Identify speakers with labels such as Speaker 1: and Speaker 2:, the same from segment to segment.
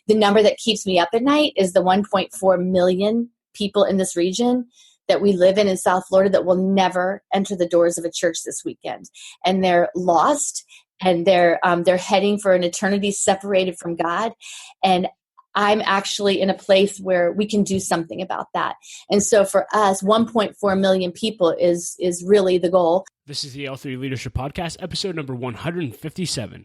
Speaker 1: the number that keeps me up at night is the 1.4 million people in this region that we live in South Florida that will never enter the doors of a church this weekend. And they're lost, and they're heading for an eternity separated from God. And I'm actually in a place where we can do something about that. And so for us, 1.4 million people is really the goal.
Speaker 2: This is the L3 Leadership Podcast, episode number 157.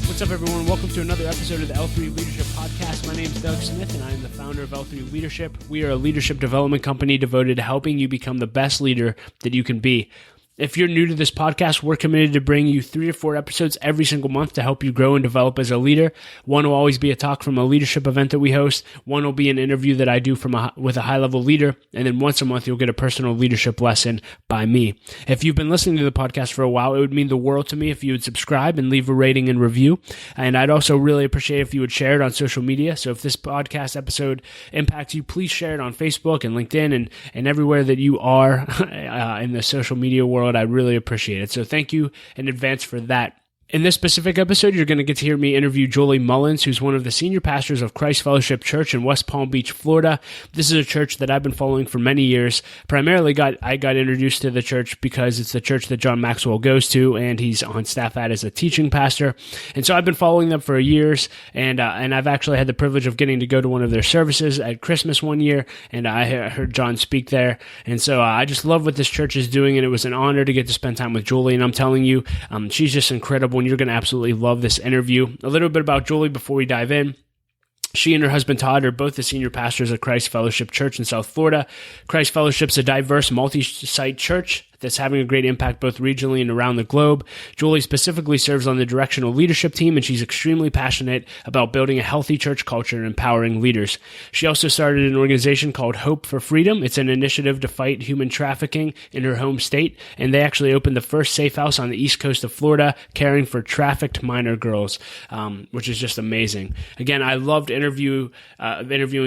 Speaker 2: What's up, everyone? Welcome to another episode of the L3 Leadership Podcast. My name is Doug Smith, and I am the founder of L3 Leadership. We are a leadership development company devoted to helping you become the best leader that you can be. If you're new to this podcast, we're committed to bring you 3 to 4 episodes every single month to help you grow and develop as a leader. One will always be a talk from a leadership event that we host. One will be an interview that I do with a high-level leader. And then once a month, you'll get a personal leadership lesson by me. If you've been listening to the podcast for a while, it would mean the world to me if you would subscribe and leave a rating and review. And I'd also really appreciate if you would share it on social media. So if this podcast episode impacts you, please share it on Facebook and LinkedIn and everywhere that you are in the social media world. I really appreciate it. So thank you in advance for that. In this specific episode, you're going to get to hear me interview Jolie Mullins, who's one of the senior pastors of Christ Fellowship Church in West Palm Beach, Florida. This is a church that I've been following for many years. Primarily, I got introduced to the church because it's the church that John Maxwell goes to, and he's on staff at as a teaching pastor. And so I've been following them for years, and I've actually had the privilege of getting to go to one of their services at Christmas one year, and I heard John speak there. And so I just love what this church is doing, and it was an honor to get to spend time with Jolie. And I'm telling you, she's just incredible. And you're going to absolutely love this interview. A little bit about Jolie before we dive in. She and her husband Todd are both the senior pastors at Christ Fellowship Church in South Florida. Christ Fellowship's a diverse, multi-site church that's having a great impact both regionally and around the globe. Jolie specifically serves on the directional leadership team, and she's extremely passionate about building a healthy church culture and empowering leaders. She also started an organization called Hope for Freedom. It's an initiative to fight human trafficking in her home state, and they actually opened the first safe house on the east coast of Florida, caring for trafficked minor girls, which is just amazing. Again, I loved interviewing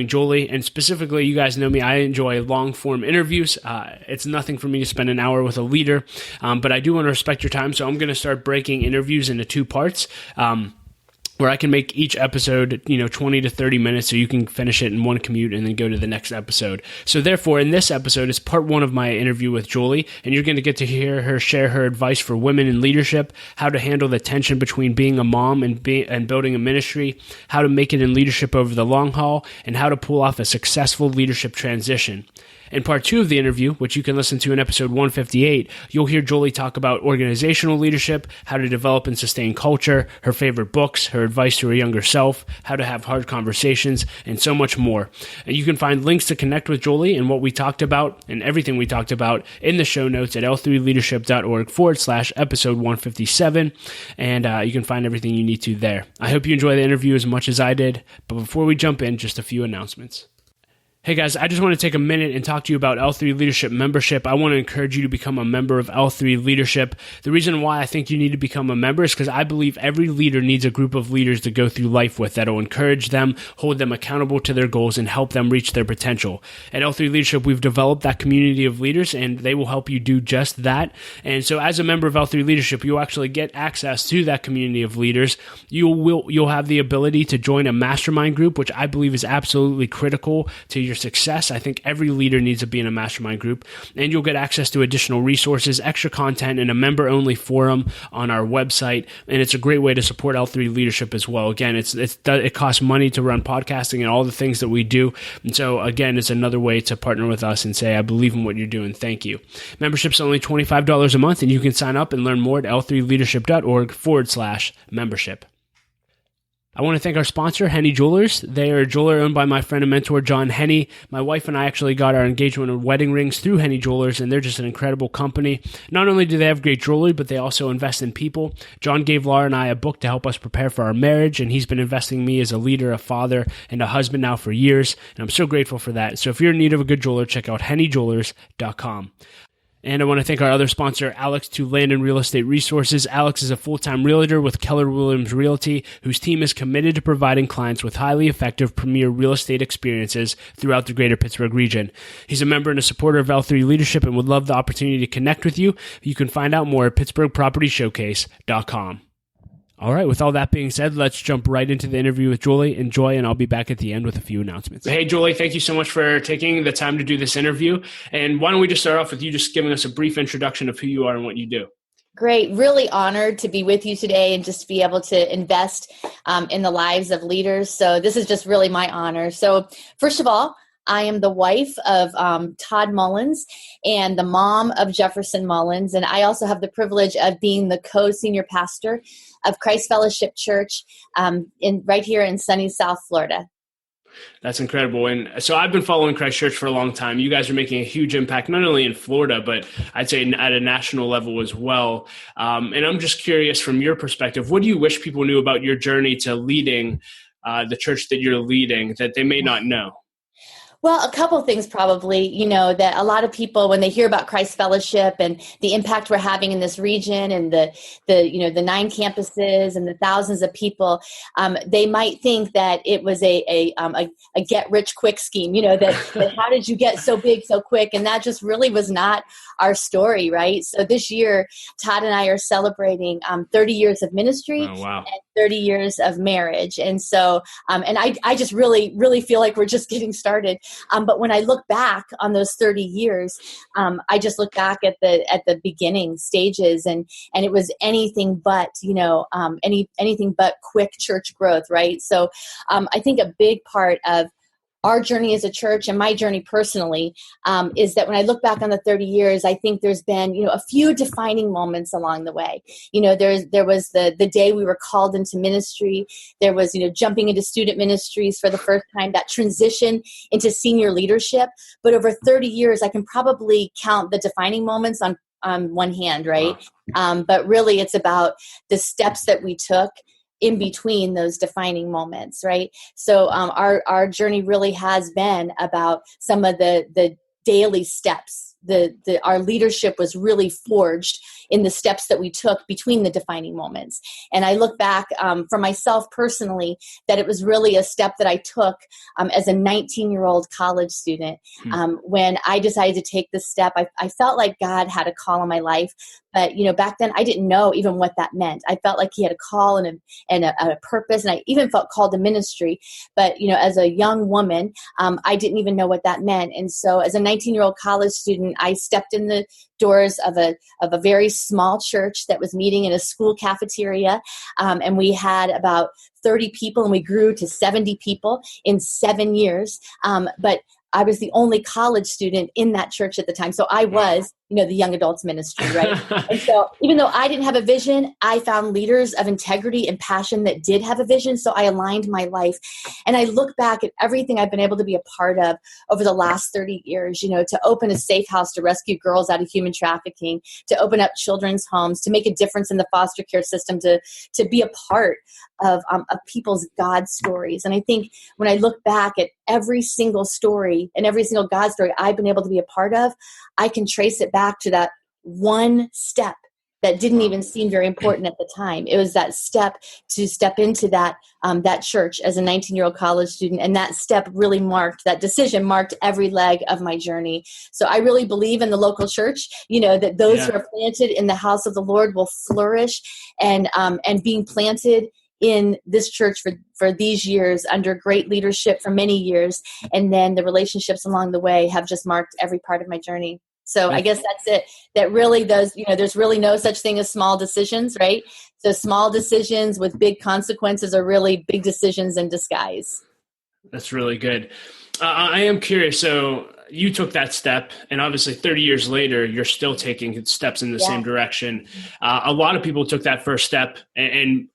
Speaker 2: Jolie, and specifically, you guys know me, I enjoy long-form interviews. It's nothing for me to spend an hour with a leader, but I do want to respect your time, so I'm going to start breaking interviews into 2 parts, where I can make each episode, 20 to 30 minutes so you can finish it in one commute and then go to the next episode. So therefore, in this episode is part 1 of my interview with Jolie, and you're going to get to hear her share her advice for women in leadership, how to handle the tension between being a mom and building a ministry, how to make it in leadership over the long haul, and how to pull off a successful leadership transition. In part 2 of the interview, which you can listen to in episode 158, you'll hear Jolie talk about organizational leadership, how to develop and sustain culture, her favorite books, her advice to her younger self, how to have hard conversations, and so much more. And you can find links to connect with Jolie and what we talked about and everything we talked about in the show notes at l3leadership.org/episode 157. And you can find everything you need to there. I hope you enjoy the interview as much as I did. But before we jump in, just a few announcements. Hey guys, I just want to take a minute and talk to you about L3 Leadership membership. I want to encourage you to become a member of L3 Leadership. The reason why I think you need to become a member is because I believe every leader needs a group of leaders to go through life with that will encourage them, hold them accountable to their goals, and help them reach their potential. At L3 Leadership, we've developed that community of leaders, and they will help you do just that. And so as a member of L3 Leadership, you'll actually get access to that community of leaders. You'll have the ability to join a mastermind group, which I believe is absolutely critical to your success. I think every leader needs to be in a mastermind group, and you'll get access to additional resources, extra content, and a member-only forum on our website. And it's a great way to support L3 Leadership as well. Again, it costs money to run podcasting and all the things that we do. And so again, it's another way to partner with us and say, I believe in what you're doing. Thank you. Membership's only $25 a month, and you can sign up and learn more at l3leadership.org/membership. I want to thank our sponsor, Henny Jewelers. They are a jeweler owned by my friend and mentor, John Henny. My wife and I actually got our engagement and wedding rings through Henny Jewelers, and they're just an incredible company. Not only do they have great jewelry, but they also invest in people. John gave Laura and I a book to help us prepare for our marriage, and he's been investing in me as a leader, a father, and a husband now for years, and I'm so grateful for that. So if you're in need of a good jeweler, check out hennyjewelers.com. And I want to thank our other sponsor, Alex, to Land and Real Estate Resources. Alex is a full-time realtor with Keller Williams Realty, whose team is committed to providing clients with highly effective premier real estate experiences throughout the greater Pittsburgh region. He's a member and a supporter of L3 Leadership and would love the opportunity to connect with you. You can find out more at pittsburghpropertyshowcase.com. All right. With all that being said, let's jump right into the interview with Julie. Enjoy, and I'll be back at the end with a few announcements. Hey, Julie, thank you so much for taking the time to do this interview. And why don't we just start off with you just giving us a brief introduction of who you are and what you do.
Speaker 1: Great. Really honored to be with you today and just to be able to invest in the lives of leaders. So this is just really my honor. So first of all, I am the wife of Todd Mullins and the mom of Jefferson Mullins. And I also have the privilege of being the co-senior pastor of Christ Fellowship Church right here in sunny South Florida.
Speaker 2: That's incredible. And so I've been following Christ Church for a long time. You guys are making a huge impact, not only in Florida, but I'd say at a national level as well. And I'm just curious from your perspective, what do you wish people knew about your journey to leading the church that you're leading that they may not know?
Speaker 1: Well, a couple of things probably, that a lot of people, when they hear about Christ Fellowship and the impact we're having in this region and the 9 campuses and the thousands of people, they might think that it was a get rich quick scheme, that how did you get so big so quick? And that just really was not our story, right? So this year, Todd and I are celebrating 30 years of ministry and 30 years of marriage. And so, and I just really, really feel like we're just getting started. But when I look back on those 30 years, I just look back at the beginning stages, and it was anything but, anything but quick church growth, right? So I think a big part of our journey as a church and my journey personally is that when I look back on the 30 years, I think there's been, a few defining moments along the way. There was the day we were called into ministry. There was, jumping into student ministries for the first time, that transition into senior leadership. But over 30 years, I can probably count the defining moments on one hand, right? But really it's about the steps that we took in between those defining moments, right? So our journey really has been about some of the daily steps. Our leadership was really forged in the steps that we took between the defining moments. And I look back for myself personally, that it was really a step that I took as a 19-year-old college student. When I decided to take this step, I felt like God had a call on my life. But, back then I didn't know even what that meant. I felt like he had a call and a purpose, and I even felt called to ministry. But, as a young woman, I didn't even know what that meant. And so as a 19-year-old college student, I stepped in the doors of a very small church that was meeting in a school cafeteria. And we had about 30 people, and we grew to 70 people in 7 years. But I was the only college student in that church at the time. So I was, the young adults ministry, right? And so even though I didn't have a vision, I found leaders of integrity and passion that did have a vision. So I aligned my life. And I look back at everything I've been able to be a part of over the last 30 years, to open a safe house to rescue girls out of human trafficking, to open up children's homes, to make a difference in the foster care system, to be a part of people's God stories. And I think when I look back at every single story and every single God story I've been able to be a part of, I can trace it back to that one step that didn't even seem very important at the time. It was that step to step into that church as a 19-year-old college student. And that step really that decision marked every leg of my journey. So I really believe in the local church, that those who are planted in the house of the Lord will flourish, and being planted in this church for these years under great leadership for many years. And then the relationships along the way have just marked every part of my journey. So I guess that's it. That really does, there's really no such thing as small decisions, right? So small decisions with big consequences are really big decisions in disguise.
Speaker 2: That's really good. I am curious. So you took that step, and obviously 30 years later, you're still taking steps in the same direction. A lot of people took that first step and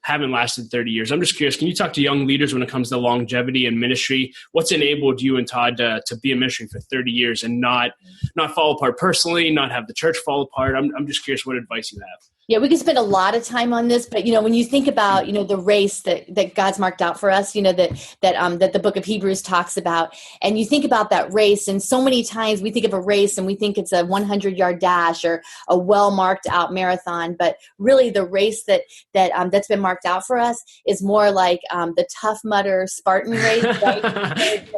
Speaker 2: haven't lasted 30 years. I'm just curious, can you talk to young leaders when it comes to longevity and ministry? What's enabled you and Todd to be in ministry for 30 years and not fall apart personally, not have the church fall apart? I'm just curious what advice you have.
Speaker 1: Yeah, we could spend a lot of time on this, but when you think about the race that God's marked out for us, that the book of Hebrews talks about, and you think about that race, and so many times we think of a race and we think it's a 100-yard dash or a well marked out marathon, but really the race that's been marked out for us is more like the Tough Mudder Spartan race. Right?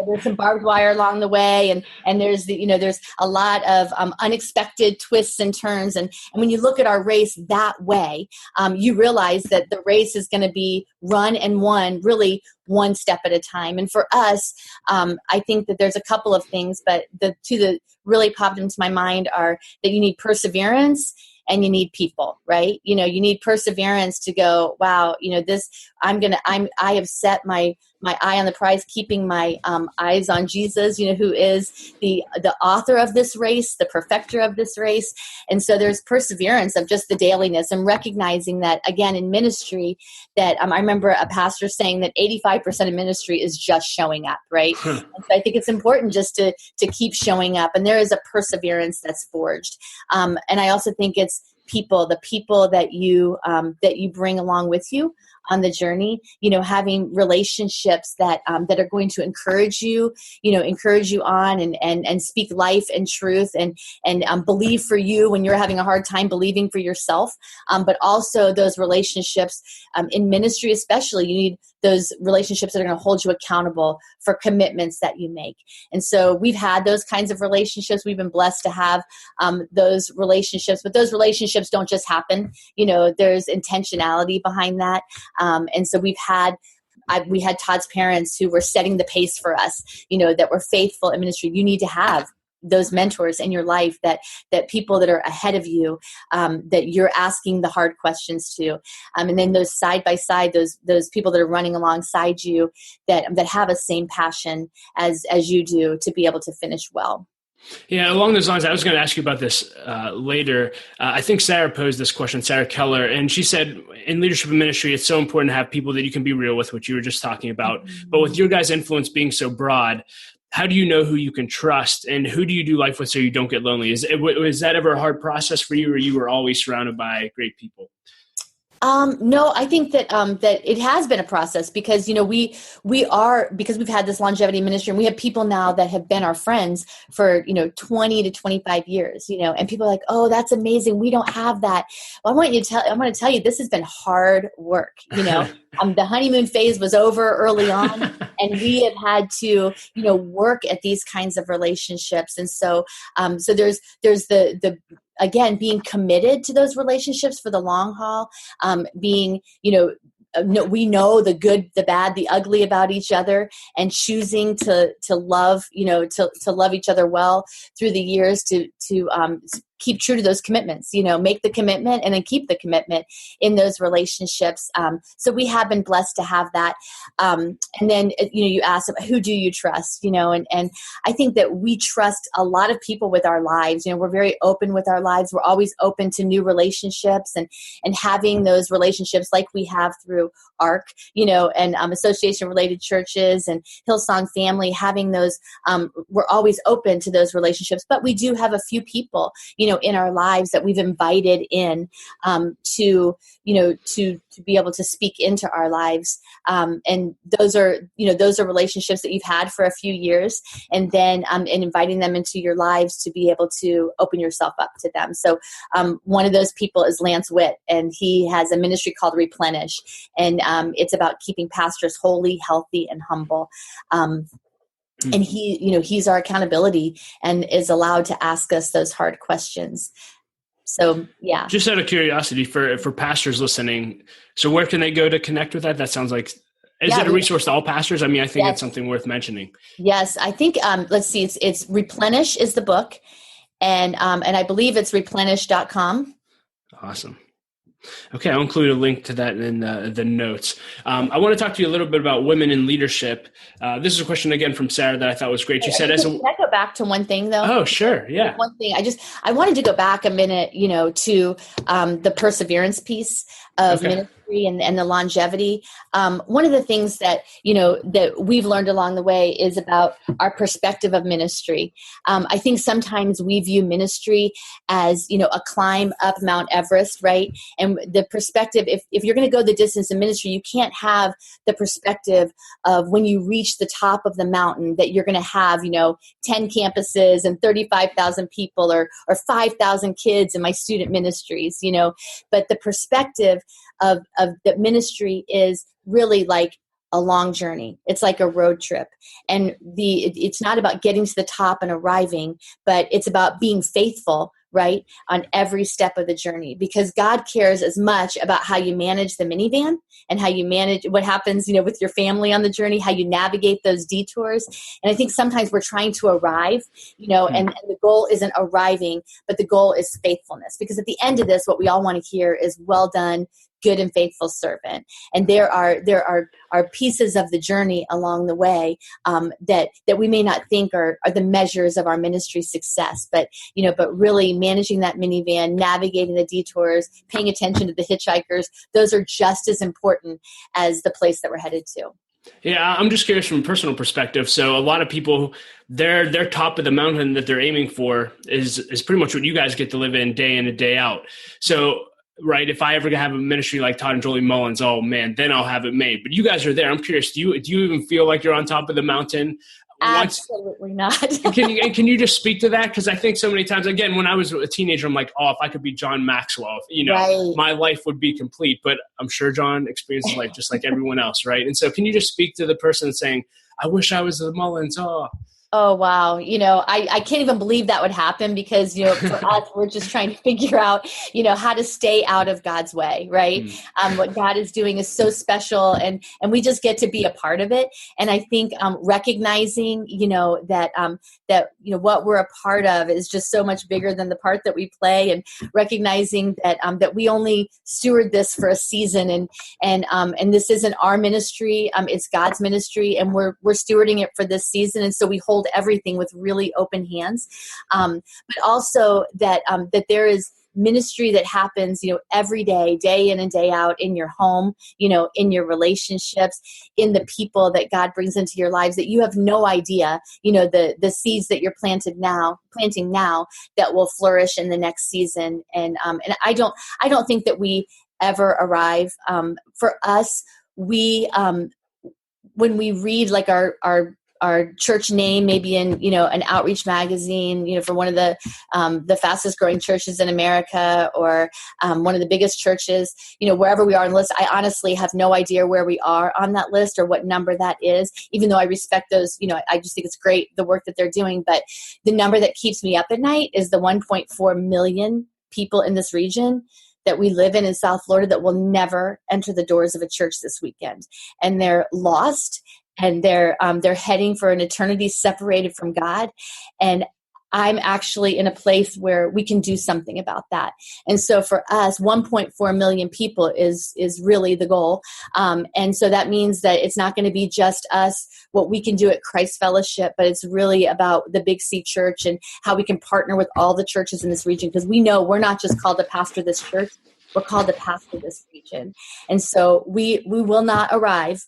Speaker 1: There's some barbed wire along the way, and there's there's a lot of unexpected twists and turns, and when you look at our race, that that way, you realize that the race is going to be run and won really one step at a time. And for us, I think that there's a couple of things, but the two that really popped into my mind are that you need perseverance and you need people, right? You need perseverance to go, wow, this, I have set my eye on the prize, keeping my eyes on Jesus, who is the author of this race, the perfecter of this race. And so there's perseverance of just the dailiness and recognizing that, again, in ministry, that I remember a pastor saying that 85% of ministry is just showing up, right? And so I think it's important just to keep showing up. And there is a perseverance that's forged. And I also think it's the people that you bring along with you on the journey, having relationships that are going to encourage you on and speak life and truth and believe for you when you're having a hard time believing for yourself. But also those relationships in ministry, especially, you need those relationships that are going to hold you accountable for commitments that you make. And so we've had those kinds of relationships. We've been blessed to have those relationships, but those relationships don't just happen. There's intentionality behind that. And so we had Todd's parents who were setting the pace for us, that were faithful in ministry. You need to have those mentors in your life, that people that are ahead of you, that you're asking the hard questions to. And then those side by side, those people that are running alongside you that have a same passion as you do to be able to finish well.
Speaker 2: Yeah, along those lines, I was going to ask you about this later. I think Sarah posed this question, Sarah Keller, and she said, in leadership and ministry, it's so important to have people that you can be real with, which you were just talking about. Mm-hmm. But with your guys' influence being so broad, how do you know who you can trust, and who do you do life with so you don't get lonely? Is that ever a hard process for you, or you were always surrounded by great people?
Speaker 1: No, I think that it has been a process because, because we've had this longevity ministry, and we have people now that have been our friends for, 20 to 25 years, and people are like, oh, that's amazing. We don't have that. Well, I want to tell you, this has been hard work. The honeymoon phase was over early on, and we have had to, work at these kinds of relationships. And so, there's the again, being committed to those relationships for the long haul, being, we know the good, the bad, the ugly about each other, and choosing to love, to love each other well through the years, to keep true to those commitments, make the commitment and then keep the commitment in those relationships. So we have been blessed to have that. And then, you asked, who do you trust, and I think that we trust a lot of people with our lives. We're very open with our lives. We're always open to new relationships and having those relationships like we have through ARC, and association related churches and Hillsong family, having those, we're always open to those relationships, but we do have a few people, in our lives that we've invited in to be able to speak into our lives. And those are relationships that you've had for a few years, and then and inviting them into your lives to be able to open yourself up to them. So one of those people is Lance Witt, and he has a ministry called Replenish, and it's about keeping pastors holy, healthy, and humble. And he's our accountability and is allowed to ask us those hard questions. So, yeah. Just
Speaker 2: out of curiosity for pastors listening, so where can they go to connect with that? That sounds like, is it a resource to all pastors? I mean, I think it's something worth mentioning.
Speaker 1: Yes. I think, let's see, it's Replenish is the book. And I believe it's replenish.com.
Speaker 2: Awesome. Okay, I'll include a link to that in the notes. I want to talk to you a little bit about women in leadership. This is a question again from Sarah that I thought was great. She said,
Speaker 1: "Can I go back to one thing though?"
Speaker 2: Oh, sure, yeah.
Speaker 1: One thing I wanted to go back a minute, to the perseverance piece of ministry and the longevity. One of the things that that we've learned along the way is about our perspective of ministry. I think sometimes we view ministry as a climb up Mount Everest, right? And the perspective, if you're going to go the distance in ministry, you can't have the perspective of when you reach the top of the mountain that you're going to have 10 campuses and 35,000 people or 5,000 kids in my student ministries. But the perspective of that ministry is really like a long journey. It's like a road trip, and it's not about getting to the top and arriving, but it's about being faithful right, on every step of the journey, because God cares as much about how you manage the minivan and how you manage what happens, with your family on the journey, how you navigate those detours. And I think sometimes we're trying to arrive, and the goal isn't arriving, but the goal is faithfulness. Because at the end of this, what we all want to hear is, well done, good and faithful servant. And there are pieces of the journey along the way that we may not think are the measures of our ministry success, but really managing that minivan, navigating the detours, paying attention to the hitchhikers, those are just as important as the place that we're headed to.
Speaker 2: Yeah, I'm just curious from a personal perspective. So a lot of people, their top of the mountain that they're aiming for is pretty much what you guys get to live in and day out. So, right, if I ever have a ministry like Todd and Jolie Mullins, oh man, then I'll have it made. But you guys are there. I'm curious, do you even feel like you're on top of the mountain?
Speaker 1: Absolutely not.
Speaker 2: Can you just speak to that? Because I think so many times, again, when I was a teenager, I'm like, if I could be John Maxwell,
Speaker 1: right,
Speaker 2: my life would be complete. But I'm sure John experiences life just like everyone else, right? And so can you just speak to the person saying, I wish I was the Mullins,
Speaker 1: Oh, wow. I can't even believe that would happen, because, for us, we're just trying to figure out, how to stay out of God's way, right? What God is doing is so special, and we just get to be a part of it. And I think recognizing, that what we're a part of is just so much bigger than the part that we play, and recognizing that we only steward this for a season, and this isn't our ministry, it's God's ministry, and we're stewarding it for this season. And so we hold everything with really open hands, but also that there is ministry that happens, every day, day in and day out, in your home, in your relationships, in the people that God brings into your lives, that you have no idea, the seeds that you're planting now that will flourish in the next season. And I don't think that we ever arrive. For us, we when we read like our church name, maybe in, an outreach magazine, for one of the fastest growing churches in America, or one of the biggest churches, wherever we are on the list, I honestly have no idea where we are on that list or what number that is, even though I respect those, I just think it's great, the work that they're doing. But the number that keeps me up at night is the 1.4 million people in this region that we live in South Florida that will never enter the doors of a church this weekend. And they're lost, and they're heading for an eternity separated from God. And I'm actually in a place where we can do something about that. And so for us, 1.4 million people is really the goal. And so that means that it's not going to be just us, what we can do at Christ Fellowship, but it's really about the Big C Church and how we can partner with all the churches in this region, because we know we're not just called to pastor this church. We're called to pastor this region. And so we will not arrive.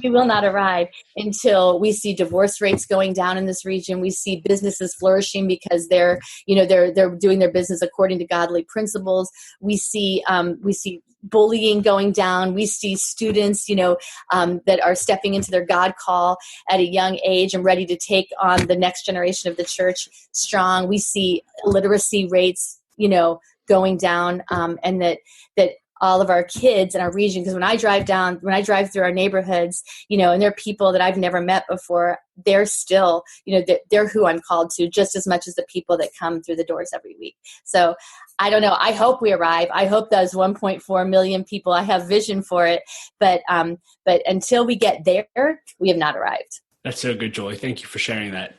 Speaker 1: We will not arrive until we see divorce rates going down in this region. We see businesses flourishing because they're doing their business according to godly principles. We see bullying going down. We see students, that are stepping into their God call at a young age and ready to take on the next generation of the church strong. We see illiteracy rates, going down, and that all of our kids in our region, because when I drive through our neighborhoods, and there are people that I've never met before, they're still, they're who I'm called to just as much as the people that come through the doors every week. So I don't know. I hope we arrive. I hope those 1.4 million people, I have vision for it. But until we get there, we have not arrived.
Speaker 2: That's so good, Jolie. Thank you for sharing that.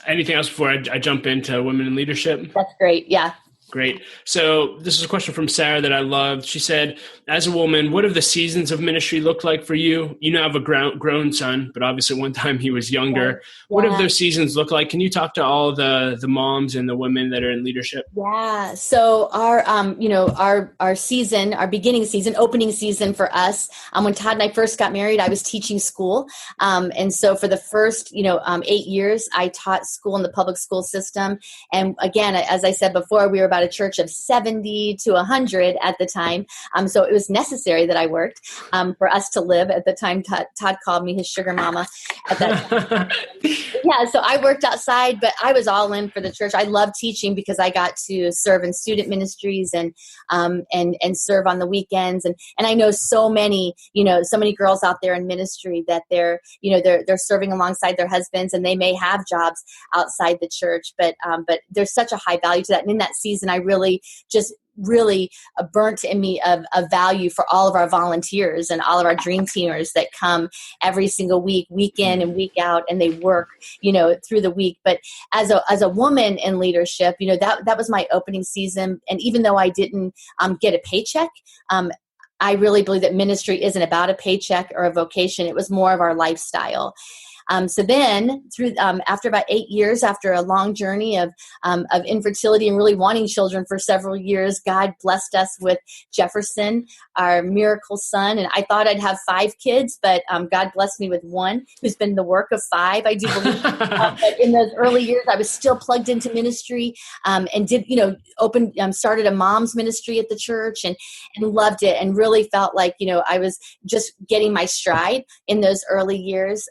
Speaker 2: Anything else before I jump into women in leadership?
Speaker 1: That's great. Yeah.
Speaker 2: Great. So this is a question from Sarah that I loved. She said, as a woman, what have the seasons of ministry looked like for you? You now have a grown son, but obviously one time he was younger. Yeah. What have those seasons looked like? Can you talk to all the moms and the women that are in leadership?
Speaker 1: Yeah. So our season, our beginning season, opening season for us, when Todd and I first got married, I was teaching school. And so for the first, 8 years, I taught school in the public school system. And again, as I said before, we were about about a church of 70 to 100 at the time. So it was necessary that I worked for us to live. At the time, Todd called me his sugar mama at that time. Yeah, so I worked outside, but I was all in for the church. I loved teaching because I got to serve in student ministries and serve on the weekends. And I know so many girls out there in ministry that they're serving alongside their husbands, and they may have jobs outside the church, but there's such a high value to that. And in that season, I really burnt in me of value for all of our volunteers and all of our dream teamers that come every single week in and week out, and they work, through the week. But as a woman in leadership, that was my opening season. And even though I didn't get a paycheck, I really believe that ministry isn't about a paycheck or a vocation. It was more of our lifestyle. So then after about 8 years, after a long journey of infertility and really wanting children for several years, God blessed us with Jefferson, our miracle son. And I thought I'd have 5 kids, but God blessed me with one who's been the work of 5, I do believe. But in those early years, I was still plugged into ministry and did, started a mom's ministry at the church and loved it, and really felt like, I was just getting my stride in those early years.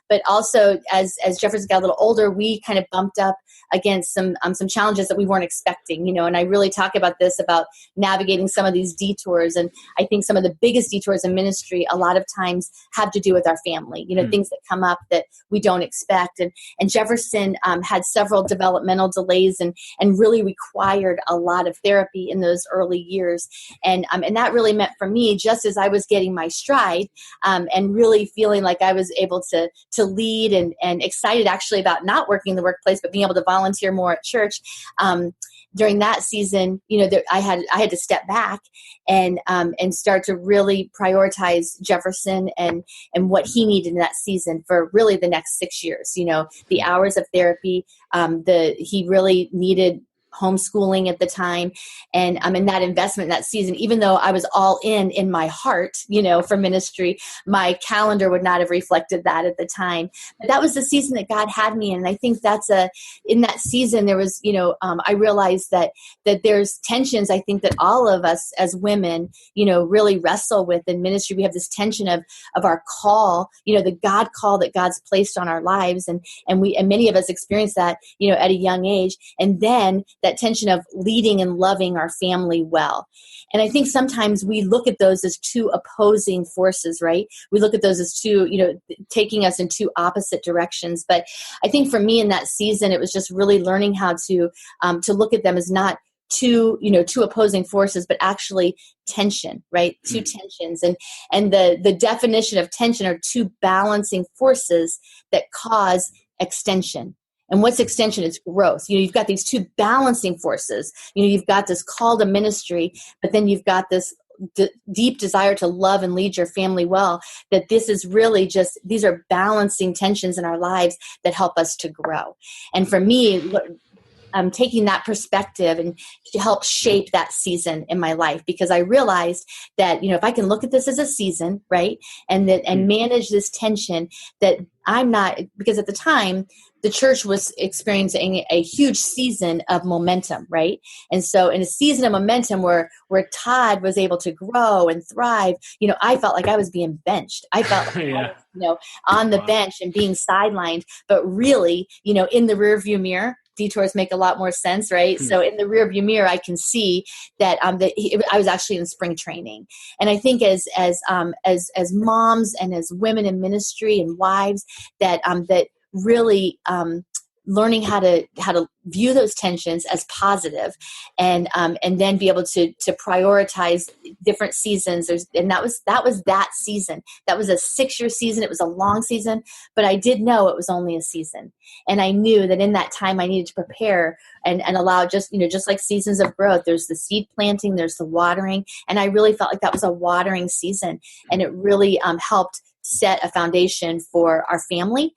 Speaker 1: But also, as Jefferson got a little older, we kind of bumped up against some challenges that we weren't expecting, and I really talk about this, about navigating some of these detours. And I think some of the biggest detours in ministry a lot of times have to do with our family, things that come up that we don't expect. And Jefferson had several developmental delays and really required a lot of therapy in those early years. And that really meant for me, just as I was getting my stride and really feeling like I was able to lead and excited actually about not working in the workplace, but being able to volunteer more at church. During that season, I had to step back and start to really prioritize Jefferson and what he needed in that season for really the next 6 years. The hours of therapy, he really needed homeschooling at the time, and in that investment in that season, even though I was all in my heart, for ministry, my calendar would not have reflected that at the time. But that was the season that God had me in. And I think in that season, there was, I realized that there's tensions. I think that all of us as women, really wrestle with in ministry. We have this tension of our call, the God call that God's placed on our lives. And many of us experience that, at a young age. And then that tension of leading and loving our family well. And I think sometimes we look at those as two opposing forces, right? We look at those as two, taking us in two opposite directions. But I think for me in that season, it was just really learning how to look at them as not two opposing forces, but actually tension, right? Two tensions. And the definition of tension are two balancing forces that cause extension. And what's extension? It's growth. You've got these two balancing forces. You've got this call to ministry, but then you've got this deep desire to love and lead your family well, that this is really these are balancing tensions in our lives that help us to grow. And for me, taking that perspective and to help shape that season in my life, because I realized that, if I can look at this as a season, right, and manage this tension, that I'm not, because at the time, the church was experiencing a huge season of momentum, right? And so in a season of momentum where Todd was able to grow and thrive, I felt like I was being benched. I felt like I was, on the bench and being sidelined, but really, in the rearview mirror, detours make a lot more sense, right? So in the rearview mirror, I can see that I was actually in spring training. And I think as moms and as women in ministry and wives, that really learning how to view those tensions as positive, and then be able to prioritize different seasons. And that was that season. That was a 6-year season. It was a long season, but I did know it was only a season. And I knew that in that time I needed to prepare and allow just like seasons of growth. There's the seed planting, there's the watering. And I really felt like that was a watering season. And it really helped set a foundation for our family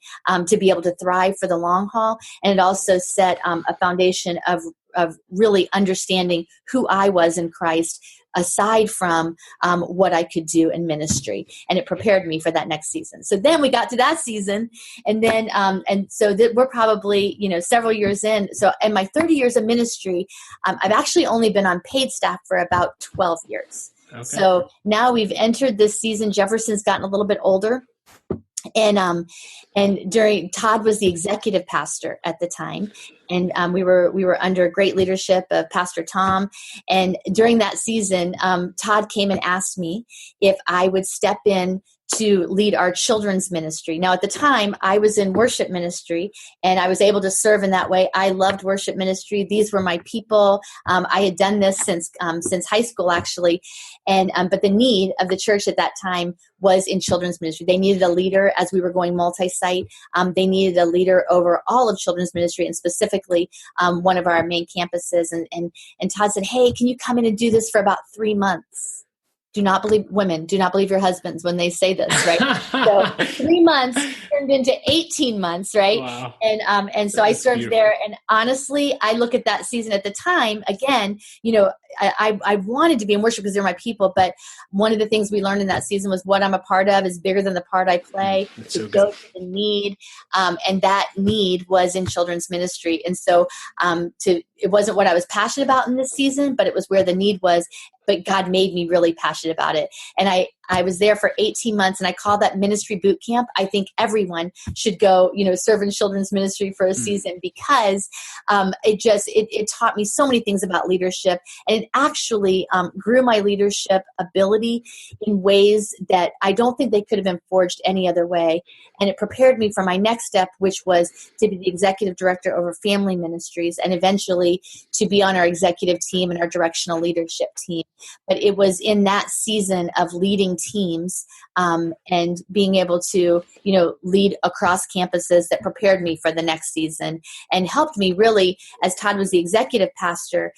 Speaker 1: to be able to thrive for the long haul. And it also set a foundation of of really understanding who I was in Christ, aside from what I could do in ministry. And it prepared me for that next season. So then we got to that season, and then we're probably, several years in. So in my 30 years of ministry, I've actually only been on paid staff for about 12 years. Okay. So now we've entered this season. Jefferson's gotten a little bit older. And Todd was the executive pastor at the time, and we were under great leadership of Pastor Tom. And during that season, Todd came and asked me if I would step in to lead our children's ministry. Now, at the time, I was in worship ministry, and I was able to serve in that way. I loved worship ministry. These were my people. I had done this since high school, actually. And but the need of the church at that time was in children's ministry. They needed a leader as we were going multi-site. They needed a leader over all of children's ministry, and specifically one of our main campuses. And Todd said, "Hey, can you come in and do this for about 3 months?" Do not believe your husbands when they say this, right? So 3 months turned into 18 months, right? Wow. And so I served there. And honestly, I look at that season at the time, again, I wanted to be in worship because they're my people, but one of the things we learned in that season was what I'm a part of is bigger than the part I play. To go to the need, and that need was in children's ministry. And so it wasn't what I was passionate about in this season, but it was where the need was. But God made me really passionate about it. And I was there for 18 months, and I call that ministry boot camp. I think everyone should go, serve in children's ministry for a season, because it taught me so many things about leadership, and it actually grew my leadership ability in ways that I don't think they could have been forged any other way. And it prepared me for my next step, which was to be the executive director over family ministries, and eventually to be on our executive team and our directional leadership team. But it was in that season of leading teams and being able to, lead across campuses that prepared me for the next season and helped me really, as Todd was the executive pastor,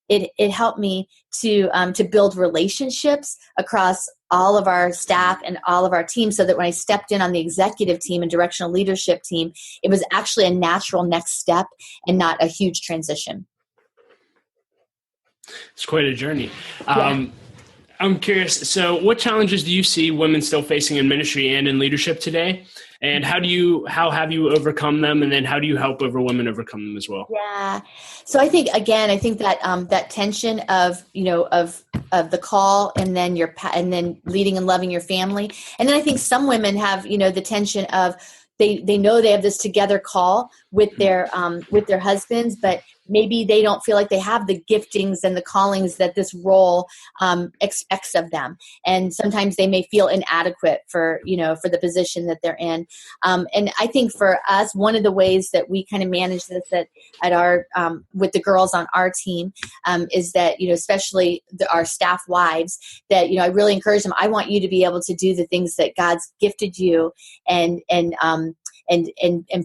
Speaker 1: it helped me to build relationships across all of our staff and all of our teams, so that when I stepped in on the executive team and directional leadership team, it was actually a natural next step and not a huge transition.
Speaker 2: It's quite a journey. Yeah. I'm curious. So what challenges do you see women still facing in ministry and in leadership today? And how have you overcome them? And then how do you help other women overcome them as well?
Speaker 1: Yeah. So I think that that tension of the call, and then leading and loving your family. And then I think some women have, the tension of they know they have this together call with their husbands, but maybe they don't feel like they have the giftings and the callings that this role expects of them. And sometimes they may feel inadequate for the position that they're in. And I think for us, one of the ways that we kind of manage this at our with the girls on our team is that, especially our staff wives, that, I really encourage them. I want you to be able to do the things that God's gifted you and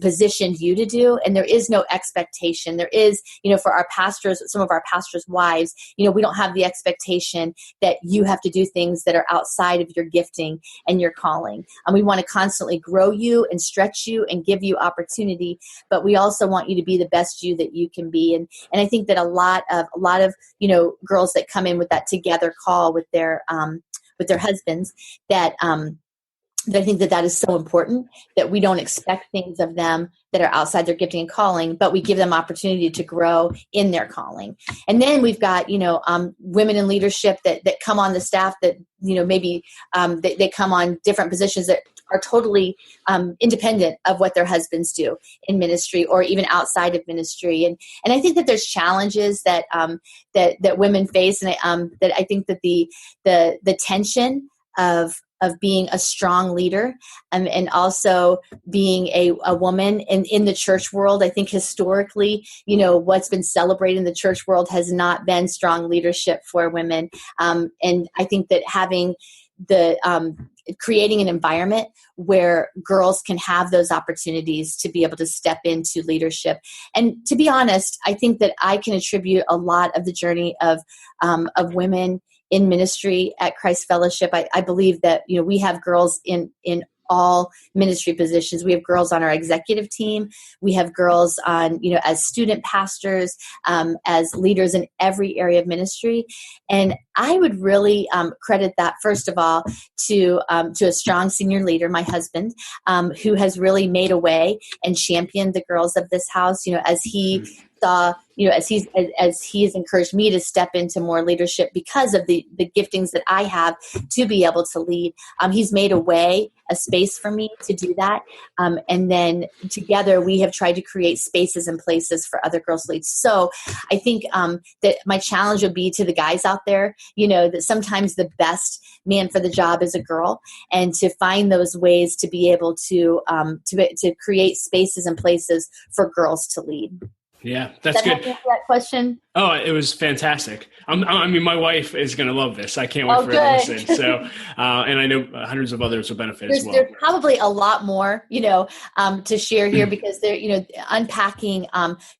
Speaker 1: positioned you to do. And there is no expectation. There is, for our pastors, some of our pastors' wives, we don't have the expectation that you have to do things that are outside of your gifting and your calling. And we want to constantly grow you and stretch you and give you opportunity, but we also want you to be the best you that you can be. And I think that a lot of girls that come in with that together call with their husbands, that I think that is so important, that we don't expect things of them that are outside their gifting and calling, but we give them opportunity to grow in their calling. And then we've got, women in leadership that come on the staff that, maybe they come on different positions that are totally independent of what their husbands do in ministry or even outside of ministry. And I think that there's challenges that women face, and that I think that the tension of being a strong leader and also being a woman in the church world. I think historically, what's been celebrated in the church world has not been strong leadership for women. And I think that having creating an environment where girls can have those opportunities to be able to step into leadership. And to be honest, I think that I can attribute a lot of the journey of women in ministry at Christ Fellowship. I believe that, we have girls in all ministry positions. We have girls on our executive team. We have girls on, as student pastors, as leaders in every area of ministry. And I would really credit that, first of all, to a strong senior leader, my husband, who has really made a way and championed the girls of this house, as he saw, as he has encouraged me to step into more leadership because of the giftings that I have to be able to lead. He's made a space for me to do that. And then together we have tried to create spaces and places for other girls leads. So I think that my challenge would be to the guys out there, that sometimes the best man for the job is a girl, and to find those ways to be able to create spaces and places for girls to lead.
Speaker 2: Yeah, that's good.
Speaker 1: Answer that question?
Speaker 2: Oh, it was fantastic. I mean, my wife is going to love this. I can't wait for her to listen. So, and I know hundreds of others will benefit as well.
Speaker 1: There's probably a lot more, to share here, because they're, unpacking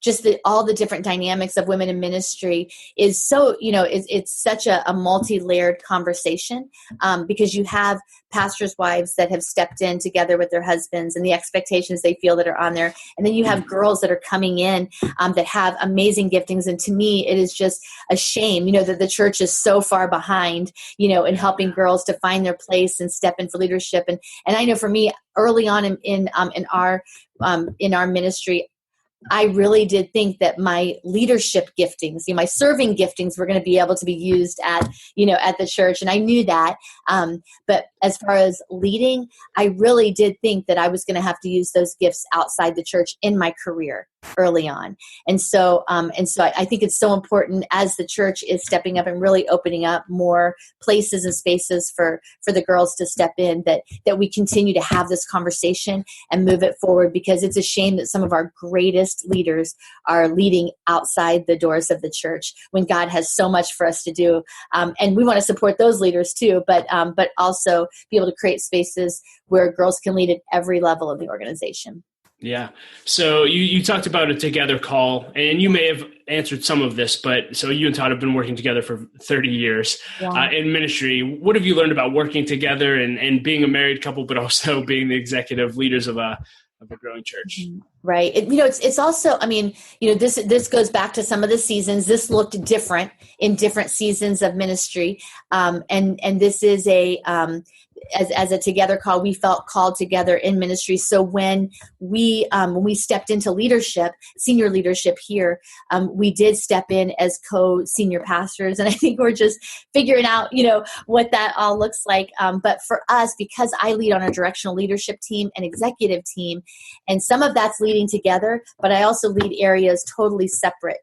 Speaker 1: just all the different dynamics of women in ministry is so, it's such a multi-layered conversation, because you have pastors' wives that have stepped in together with their husbands and the expectations they feel that are on there. And then you have girls that are coming in that have amazing giftings. And to me, it is just a shame, that the church is so far behind, in helping girls to find their place and step in for leadership. And I know for me, early on in our ministry, I really did think that my leadership giftings, my serving giftings, were going to be able to be used at the church. And I knew that. But as far as leading, I really did think that I was going to have to use those gifts outside the church in my career early on. And so I think it's so important, as the church is stepping up and really opening up more places and spaces for the girls to step in, that we continue to have this conversation and move it forward, because it's a shame that some of our greatest leaders are leading outside the doors of the church when God has so much for us to do. And we want to support those leaders too, but also be able to create spaces where girls can lead at every level of the organization.
Speaker 2: Yeah. So you talked about a together call, and you may have answered some of this, but so you and Todd have been working together for 30 years in ministry. What have you learned about working together and being a married couple, but also being the executive leaders of a growing church?
Speaker 1: Right. It's also, this goes back to some of the seasons. This looked different in different seasons of ministry. And this is as a together call, we felt called together in ministry. So when we stepped into leadership, senior leadership here, we did step in as co-senior pastors. And I think we're just figuring out, what that all looks like. But for us, because I lead on a directional leadership team and executive team, and some of that's leading together, but I also lead areas totally separate,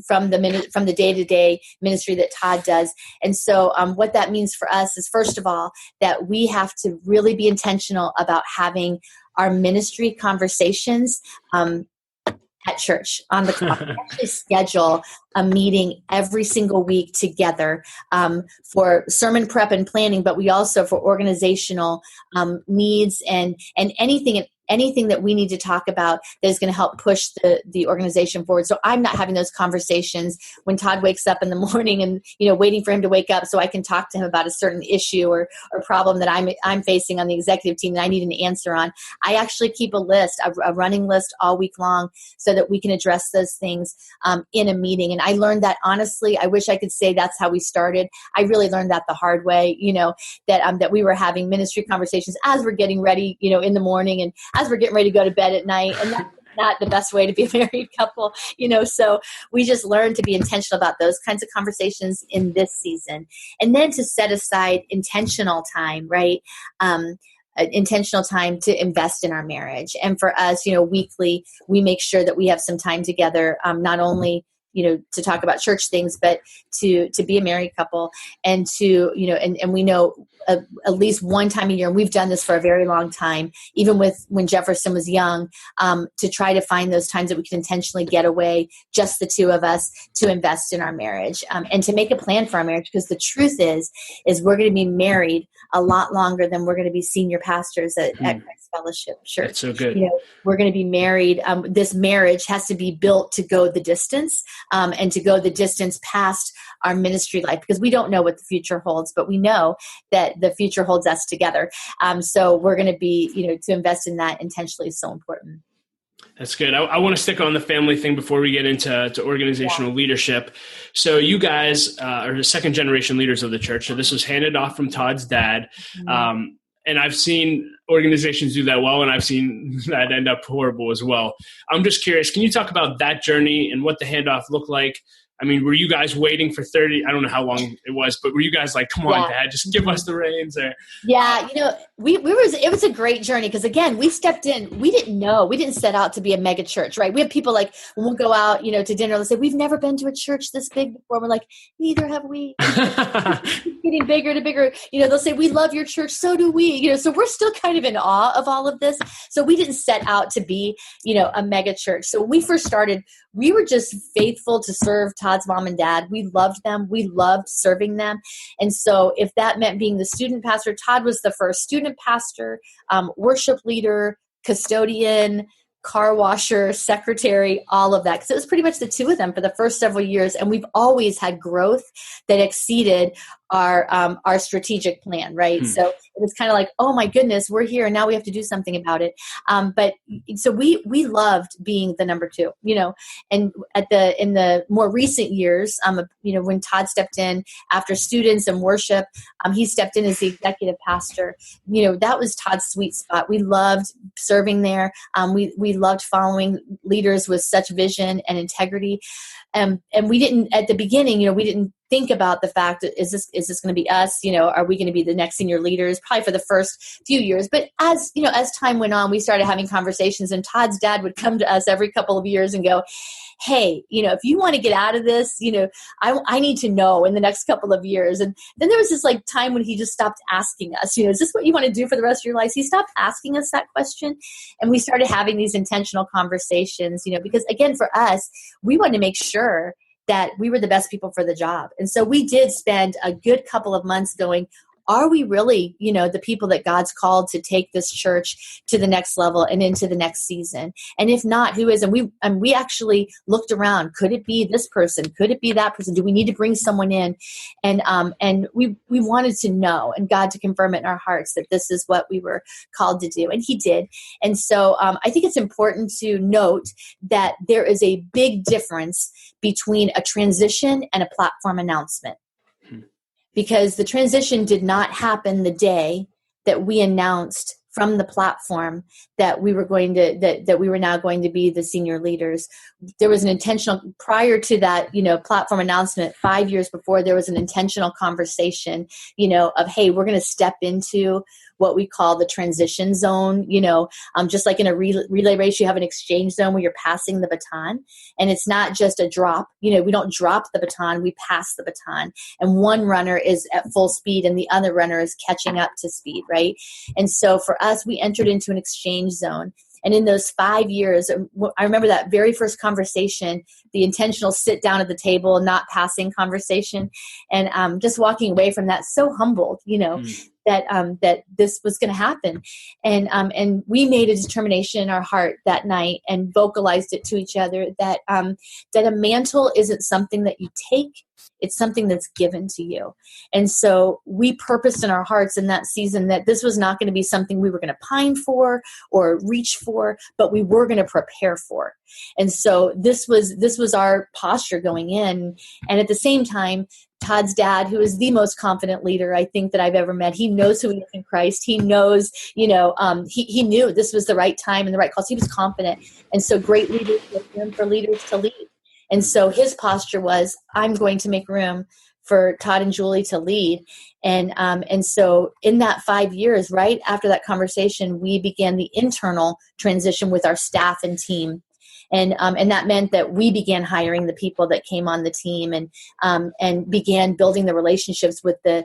Speaker 1: from the day-to-day ministry that Todd does. And so what that means for us is, first of all, that we have to really be intentional about having our ministry conversations at church on the clock. We actually schedule a meeting every single week together for sermon prep and planning, but we also for organizational needs and anything that we need to talk about that is going to help push the organization forward. So I'm not having those conversations when Todd wakes up in the morning and, waiting for him to wake up so I can talk to him about a certain issue or problem that I'm facing on the executive team that I need an answer on. I actually keep a running list all week long so that we can address those things in a meeting. And I learned that, honestly, I wish I could say that's how we started. I really learned that the hard way, that we were having ministry conversations as we're getting ready, in the morning, and as we're getting ready to go to bed at night. And that's not the best way to be a married couple, so we just learned to be intentional about those kinds of conversations in this season. And then to set aside intentional time, right? Intentional time to invest in our marriage. And for us, weekly, we make sure that we have some time together, not only to talk about church things, but to be a married couple, and to, and we know at least one time a year, and we've done this for a very long time, even when Jefferson was young, to try to find those times that we can intentionally get away, just the two of us, to invest in our marriage, and to make a plan for our marriage. Because the truth is we're going to be married a lot longer than we're going to be senior pastors at Christ Fellowship Church.
Speaker 2: That's so good.
Speaker 1: We're going to be married. This marriage has to be built to go the distance. and to go the distance past our ministry life, because we don't know what the future holds, but we know that the future holds us together. So we're going to be, to invest in that intentionally is so important.
Speaker 2: That's good. I want to stick on the family thing before we get into organizational leadership. So you guys are the second generation leaders of the church. So this was handed off from Todd's dad. And I've seen organizations do that well, and I've seen that end up horrible as well. I'm just curious, can you talk about that journey and what the handoff looked like? I mean, were you guys waiting for 30? I don't know how long it was, but were you guys like, come on, Dad, just give us the reins? Or
Speaker 1: it was a great journey because, again, we stepped in. We didn't know. We didn't set out to be a mega church, right? We have people like, when we'll go out, to dinner, they'll say, we've never been to a church this big before. We're like, neither have we. Getting bigger to bigger. They'll say, we love your church. So do we. So we're still kind of in awe of all of this. So we didn't set out to be, a mega church. So when we first started, we were just faithful to serve Todd's mom and dad. We loved them. We loved serving them. And so if that meant being the student pastor, Todd was the first student pastor, worship leader, custodian, car washer, secretary, all of that. Because it was pretty much the two of them for the first several years. And we've always had growth that exceeded our strategic plan, right? So it was kind of like, oh my goodness, we're here and now we have to do something about it. But so we loved being the number two, and in the more recent years, when Todd stepped in after students and worship, he stepped in as the executive pastor. That was Todd's sweet spot. We loved serving there. We loved following leaders with such vision and integrity. And we didn't, at the beginning, we didn't think about the fact that is this going to be us? Are we going to be the next senior leaders? Probably for the first few years. But as time went on, we started having conversations, and Todd's dad would come to us every couple of years and go, hey, if you want to get out of this, I need to know in the next couple of years. And then there was this time when he just stopped asking us, is this what you want to do for the rest of your life? He stopped asking us that question. And we started having these intentional conversations, because again, for us, we wanted to make sure that we were the best people for the job. And so we did spend a good couple of months going, are we really, the people that God's called to take this church to the next level and into the next season? And if not, who is? And we actually looked around. Could it be this person? Could it be that person? Do we need to bring someone in? And we wanted to know, and God to confirm it in our hearts that this is what we were called to do. And he did. And so I think it's important to note that there is a big difference between a transition and a platform announcement. Because the transition did not happen the day that we announced from the platform that we were that we were now going to be the senior leaders. There was an intentional, prior to that, platform announcement, 5 years before, there was an intentional conversation, of, hey, we're going to step into what we call the transition zone, just like in a relay race, you have an exchange zone where you're passing the baton, and it's not just a drop. We don't drop the baton, we pass the baton, and one runner is at full speed and the other runner is catching up to speed, right? And so for us, we entered into an exchange zone. And in those 5 years, I remember that very first conversation, the intentional sit down at the table, not passing conversation, and just walking away from that so humbled, that this was going to happen. And we made a determination in our heart that night and vocalized it to each other that a mantle isn't something that you take. It's something that's given to you. And so we purposed in our hearts in that season that this was not going to be something we were going to pine for or reach for, but we were going to prepare for. And so this was our posture going in. And at the same time, Todd's dad, who is the most confident leader I think that I've ever met, he knows who he is in Christ. He knows, he knew this was the right time and the right call. So he was confident. And so great leaders look room for leaders to lead. And so his posture was, I'm going to make room for Todd and Julie to lead. And so in that 5 years, right after that conversation, we began the internal transition with our staff and team. And that meant that we began hiring the people that came on the team, and began building the relationships with the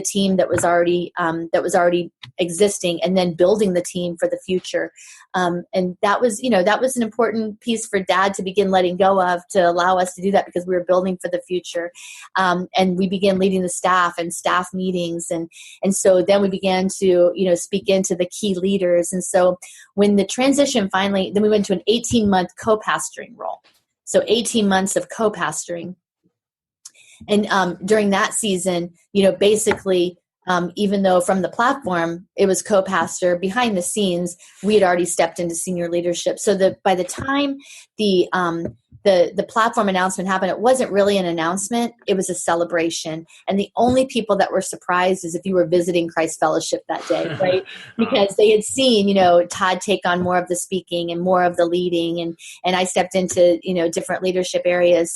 Speaker 1: team that was already existing, and then building the team for the future. And that was an important piece for Dad to begin letting go of, to allow us to do that, because we were building for the future. And we began leading the staff and staff meetings, and so then we began to speak into the key leaders. And so when the transition finally, then we went to an 18-month co-pastoring role. So 18 months of co-pastoring. And during that season, basically, even though from the platform it was co-pastor, behind the scenes we had already stepped into senior leadership. So that by the time the platform announcement happened, it wasn't really an announcement; it was a celebration. And the only people that were surprised is if you were visiting Christ Fellowship that day, right? Because they had seen, Todd take on more of the speaking and more of the leading, and I stepped into different leadership areas.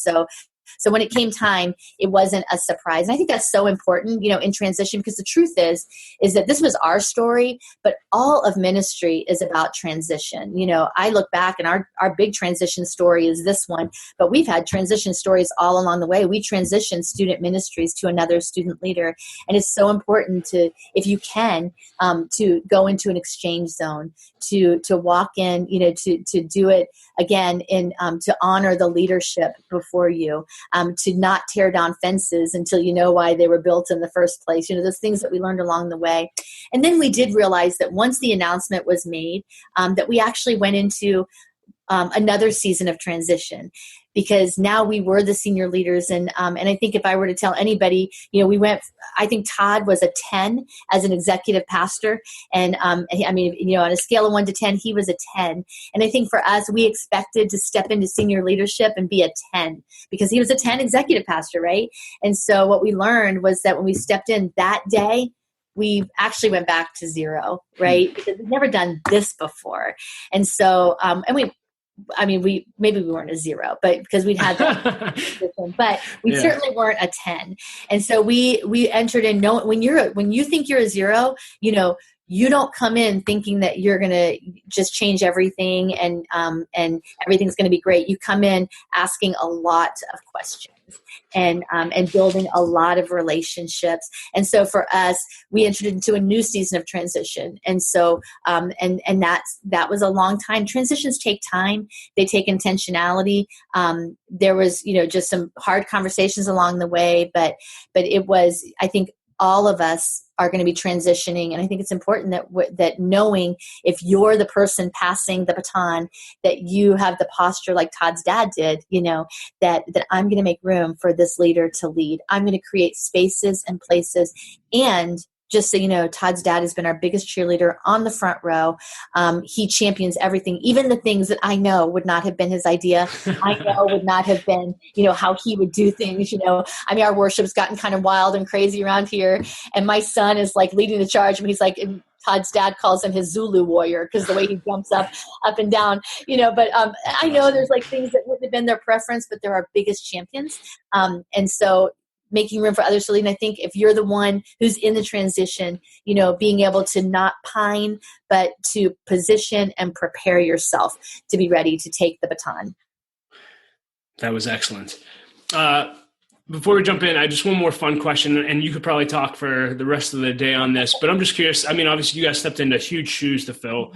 Speaker 1: So when it came time, it wasn't a surprise. And I think that's so important, in transition, because the truth is that this was our story, but all of ministry is about transition. I look back and our big transition story is this one, but we've had transition stories all along the way. We transitioned student ministries to another student leader. And it's so important to, if you can, to go into an exchange zone, to walk in, to do it again, to honor the leadership before you. To not tear down fences until you know why they were built in the first place. Those things that we learned along the way. And then we did realize that once the announcement was made, that we actually went into another season of transition, because now we were the senior leaders. And I think if I were to tell anybody, I think Todd was a 10 as an executive pastor. And on a scale of 1 to 10, he was a 10. And I think for us, we expected to step into senior leadership and be a 10 because he was a 10 executive pastor, right? And so what we learned was that when we stepped in that day, we actually went back to 0, right? Because we've never done this before. And so, we weren't a 0, but because we'd had that position, but we certainly weren't a 10. And so we entered in. When you think you're a 0, you don't come in thinking that you're going to just change everything and everything's going to be great. You come in asking a lot of questions and building a lot of relationships. And so for us, we entered into a new season of transition. And so, that was a long time. Transitions take time. They take intentionality. There was, just some hard conversations along the way, but it was, I think, all of us are going to be transitioning. And I think it's important that knowing if you're the person passing the baton, that you have the posture like Todd's dad did, that I'm going to make room for this leader to lead. I'm going to create spaces and places. And just so you know, Todd's dad has been our biggest cheerleader on the front row. He champions everything, even the things that I know would not have been his idea. I know would not have been, how he would do things. Our worship's gotten kind of wild and crazy around here. And my son is like leading the charge. And he's like, Todd's dad calls him his Zulu warrior because the way he jumps up and down, but I know there's like things that wouldn't have been their preference, but they're our biggest champions. And so making room for others to lead. And I think if you're the one who's in the transition, being able to not pine, but to position and prepare yourself to be ready to take the baton.
Speaker 2: That was excellent. Before we jump in, I just one more fun question, and you could probably talk for the rest of the day on this, but I'm just curious. Obviously you guys stepped into huge shoes to fill.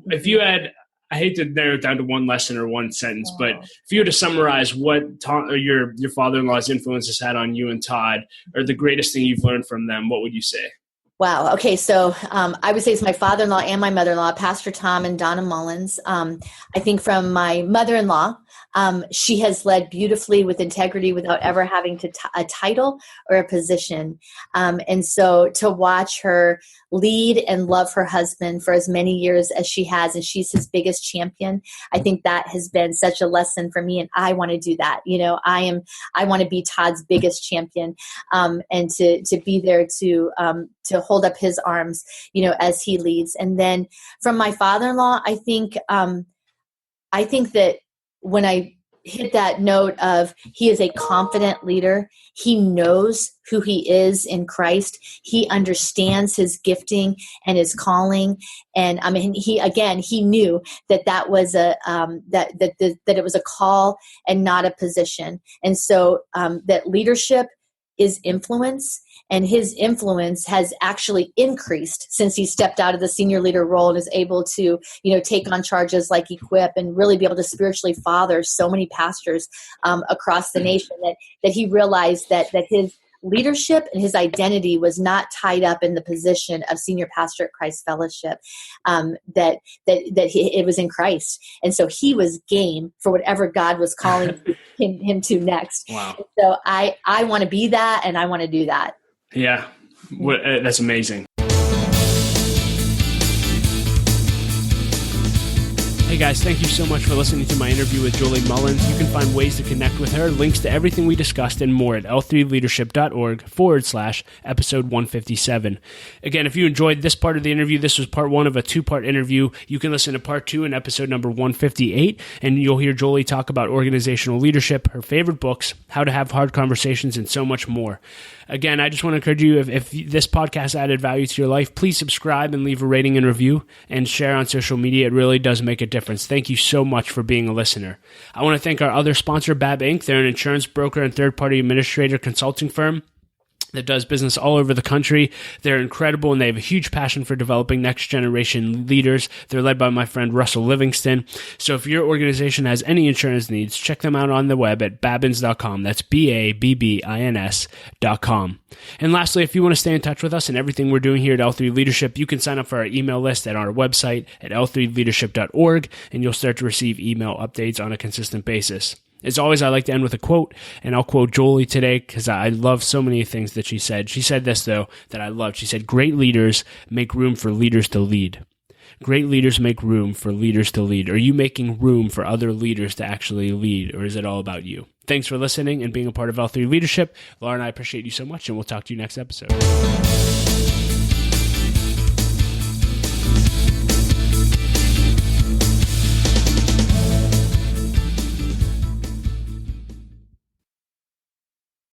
Speaker 2: If you had, I hate to narrow it down to one lesson or one sentence, but if you were to summarize what your father-in-law's influence has had on you and Todd, or the greatest thing you've learned from them, what would you say?
Speaker 1: Wow. Okay. So I would say it's my father-in-law and my mother-in-law, Pastor Tom and Donna Mullins. I think from my mother-in-law, she has led beautifully with integrity without ever having a title or a position. And so to watch her lead and love her husband for as many years as she has, and she's his biggest champion, I think that has been such a lesson for me. And I want to do that. I want to be Todd's biggest champion, and to be there to hold up his arms, as he leads. And then from my father-in-law, I think that when I hit that note of he is a confident leader, he knows who he is in Christ. He understands his gifting and his calling. And he knew that was that it was a call and not a position. And so that leadership is influence, and his influence has actually increased since he stepped out of the senior leader role and is able to, take on charges like Equip and really be able to spiritually father so many pastors across the nation, that he realized that his leadership and his identity was not tied up in the position of senior pastor at Christ Fellowship, it was in Christ. And so he was game for whatever God was calling him to next.
Speaker 2: Wow.
Speaker 1: So I want to be that, and I want to do that.
Speaker 2: Yeah. That's amazing. Hey guys, thank you so much for listening to my interview with Jolie Mullins. You can find ways to connect with her, links to everything we discussed and more at l3leadership.org/episode 157. Again, if you enjoyed this part of the interview, this was part 1 of a 2-part interview. You can listen to part 2 in episode number 158, and you'll hear Jolie talk about organizational leadership, her favorite books, how to have hard conversations, and so much more. Again, I just want to encourage you, if this podcast added value to your life, please subscribe and leave a rating and review and share on social media. It really does make a difference. Thank you so much for being a listener. I want to thank our other sponsor, Babb Inc. They're an insurance broker and third-party administrator consulting firm that does business all over the country. They're incredible, and they have a huge passion for developing next-generation leaders. They're led by my friend Russell Livingston. So if your organization has any insurance needs, check them out on the web at babbins.com. That's BABBINS.com. And lastly, if you want to stay in touch with us and everything we're doing here at L3 Leadership, you can sign up for our email list at our website at l3leadership.org, and you'll start to receive email updates on a consistent basis. As always, I like to end with a quote, and I'll quote Jolie today because I love so many things that she said. She said this, though, that I loved. She said, "Great leaders make room for leaders to lead." Great leaders make room for leaders to lead. Are you making room for other leaders to actually lead, or is it all about you? Thanks for listening and being a part of L3 Leadership. Laura and I appreciate you so much, and we'll talk to you next episode.